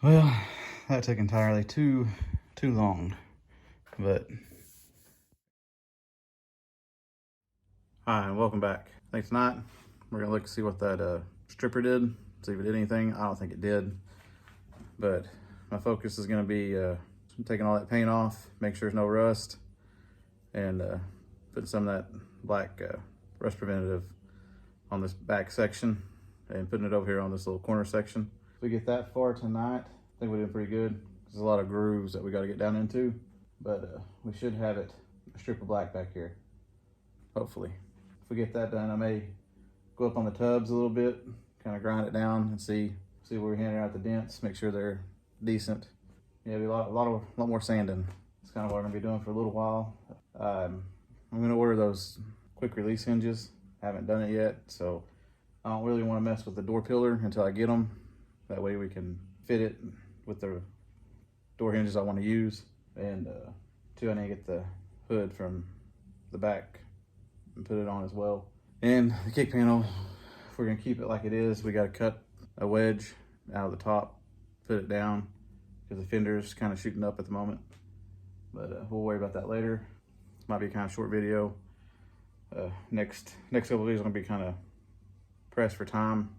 Well, that took entirely too long, but. Hi, and welcome back. I think tonight we're gonna look to see what that stripper did, see if it did anything. I don't think it did, but my focus is gonna be taking all that paint off, make sure there's no rust, and putting some of that black rust preventative on this back section and putting it over here on this little corner section. If we get that far tonight, I think we're doing pretty good. There's a lot of grooves that we got to get down into, but we should have it a strip of black back here, hopefully. If we get that done, I may go up on the tubs a little bit, kind of grind it down and see where we're handing out the dents, make sure they're decent. Yeah, be a lot more sanding. It's kind of what I'm gonna be doing for a little while. I'm gonna order those quick release hinges. Haven't done it yet, so I don't really want to mess with the door pillar until I get them. That way we can fit it with the door hinges I want to use. And two, I need to get the hood from the back and put it on as well. And the kick panel, if we're gonna keep it like it is, we gotta cut a wedge out of the top, put it down, because the fender's kind of shooting up at the moment. But we'll worry about that later. This might be a kind of short video. Next couple of videos are gonna be kind of pressed for time.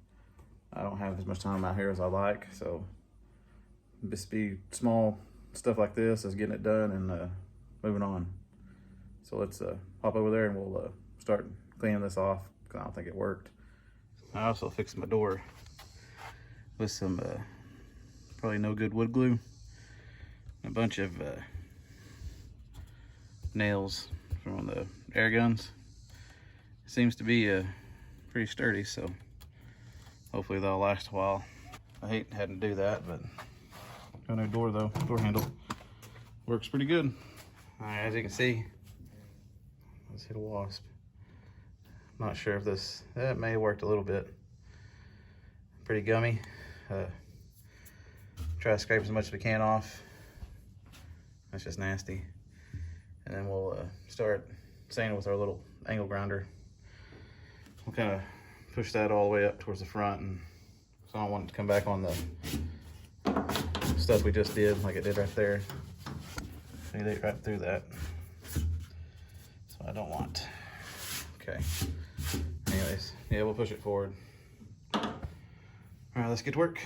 I don't have as much time out here as I like, so just be small stuff like this is getting it done and moving on. So let's hop over there and we'll start cleaning this off, because I don't think it worked. I also fixed my door with some probably no good wood glue, a bunch of nails from one of the air guns. Seems to be pretty sturdy, so hopefully they'll last a while. I hate having to do that, but got a new door though. Door handle works pretty good. All right, as you can see, let's hit a wasp. Not sure if that may have worked a little bit. Pretty gummy. Try to scrape as much as we can off. That's just nasty. And then we'll start sanding with our little angle grinder. We'll kind of push that all the way up towards the front, and so I don't want it to come back on the stuff we just did, like it did right there. It ate right through that. So I don't want. Okay. Anyways, yeah, we'll push it forward. All right, let's get to work.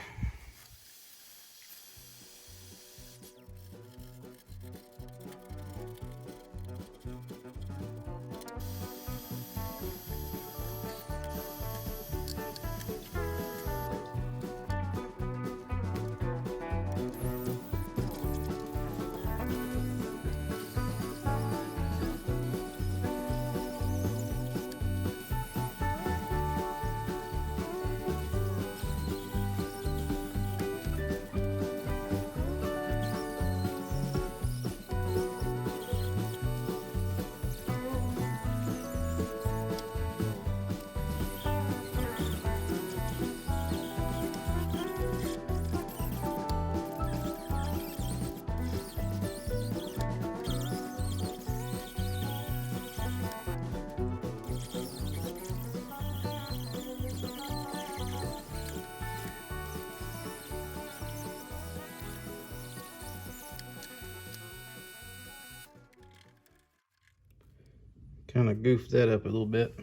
Kind of goofed that up a little bit.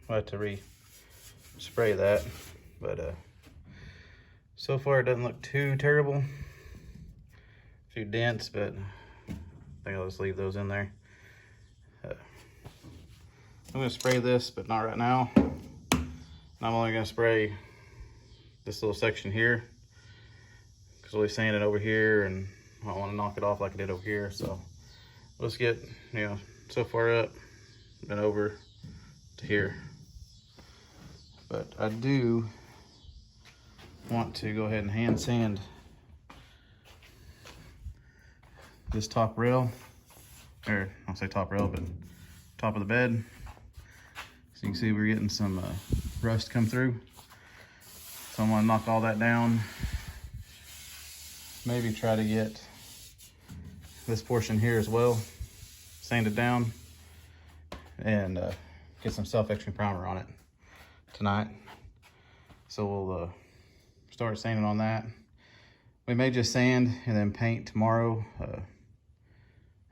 I'll have to re-spray that, but so far it doesn't look too terrible. A few dents, but I think I'll just leave those in there. I'm gonna spray this, but not right now. And I'm only gonna spray this little section here, because we'll be sanding over here, and I don't want to knock it off like I did over here. So let's get, so far up, been over to here. But I do want to go ahead and hand sand this top rail, or I'll say top rail, but top of the bed. So you can see we're getting some rust come through. So I'm gonna knock all that down. Maybe try to get this portion here as well sanded down, and get some self-etching primer on it tonight. So we'll start sanding on that. We may just sand and then paint tomorrow.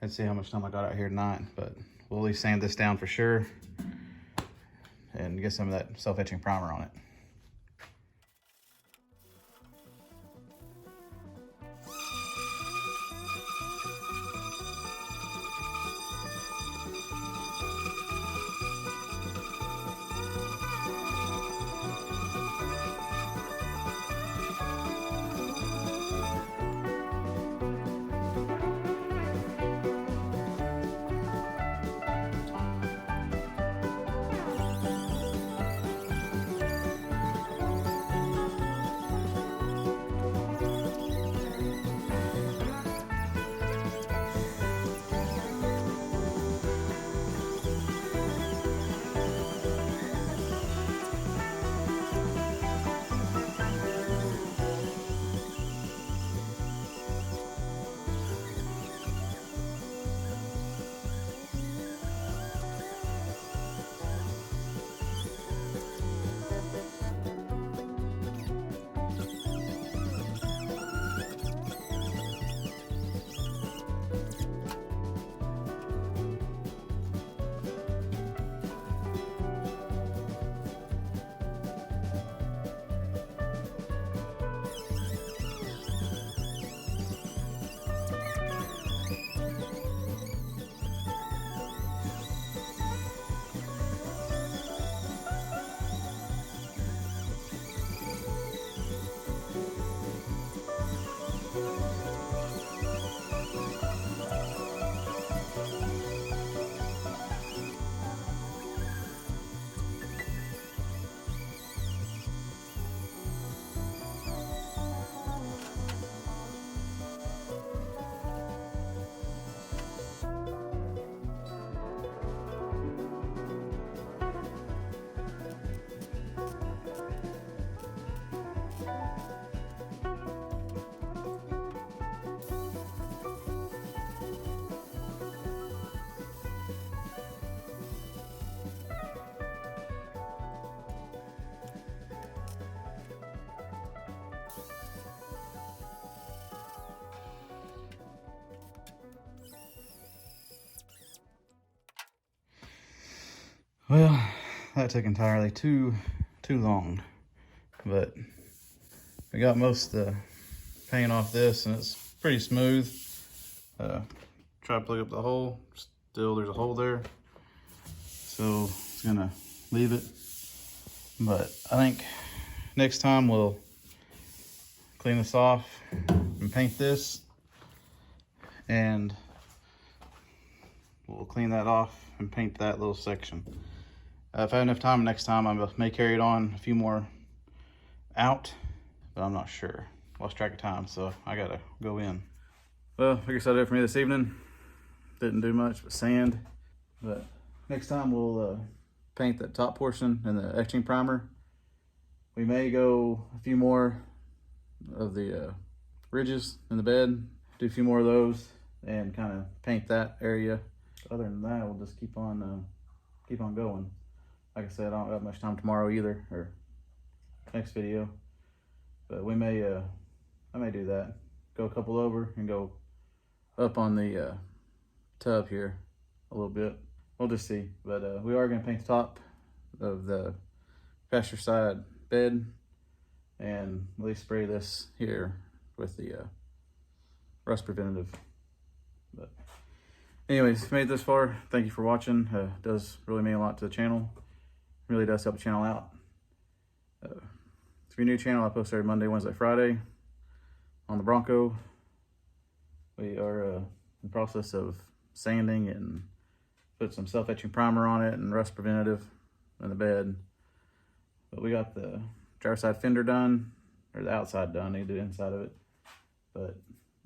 Let's see how much time I got out here tonight, but we'll at least sand this down for sure and get some of that self-etching primer on it. Well, that took entirely too long, but we got most of the paint off this and it's pretty smooth. Try to plug up the hole, still there's a hole there, so it's gonna leave it. But I think next time we'll clean this off and paint this, and we'll clean that off and paint that little section. If I have enough time next time, I may carry it on a few more out, but I'm not sure. Lost track of time, so I gotta go in. Well, I guess that'll do it for me this evening. Didn't do much but sand, but next time we'll paint that top portion in the etching primer. We may go a few more of the ridges in the bed, do a few more of those, and kind of paint that area. Other than that, we'll just keep on going. Like I said, I don't have much time tomorrow either, or next video, but we may I may do that. Go a couple over and go up on the tub here a little bit. We'll just see. But we are going to paint the top of the pasture side bed and at least spray this here with the rust preventative. But anyways, if you made it this far, thank you for watching. It does really mean a lot to the channel. It really does help the channel out. If you're new to the channel, I post every Monday, Wednesday, Friday on the Bronco. We are in the process of sanding and put some self-etching primer on it and rust preventative in the bed. But we got the driver's side fender done, or the outside done. Need to do the inside of it. But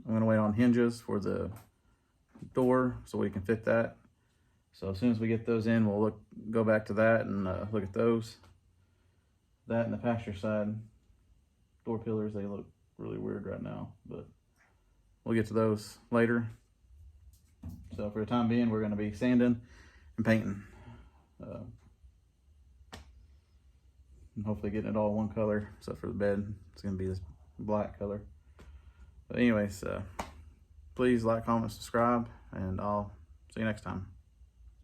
I'm gonna wait on hinges for the door so we can fit that. So as soon as we get those in, we'll go back to that and look at those. That and the pasture side door pillars, they look really weird right now, but we'll get to those later. So for the time being, we're going to be sanding and painting. And hopefully getting it all one color, except for the bed. It's going to be this black color. But anyways, please like, comment, subscribe, and I'll see you next time.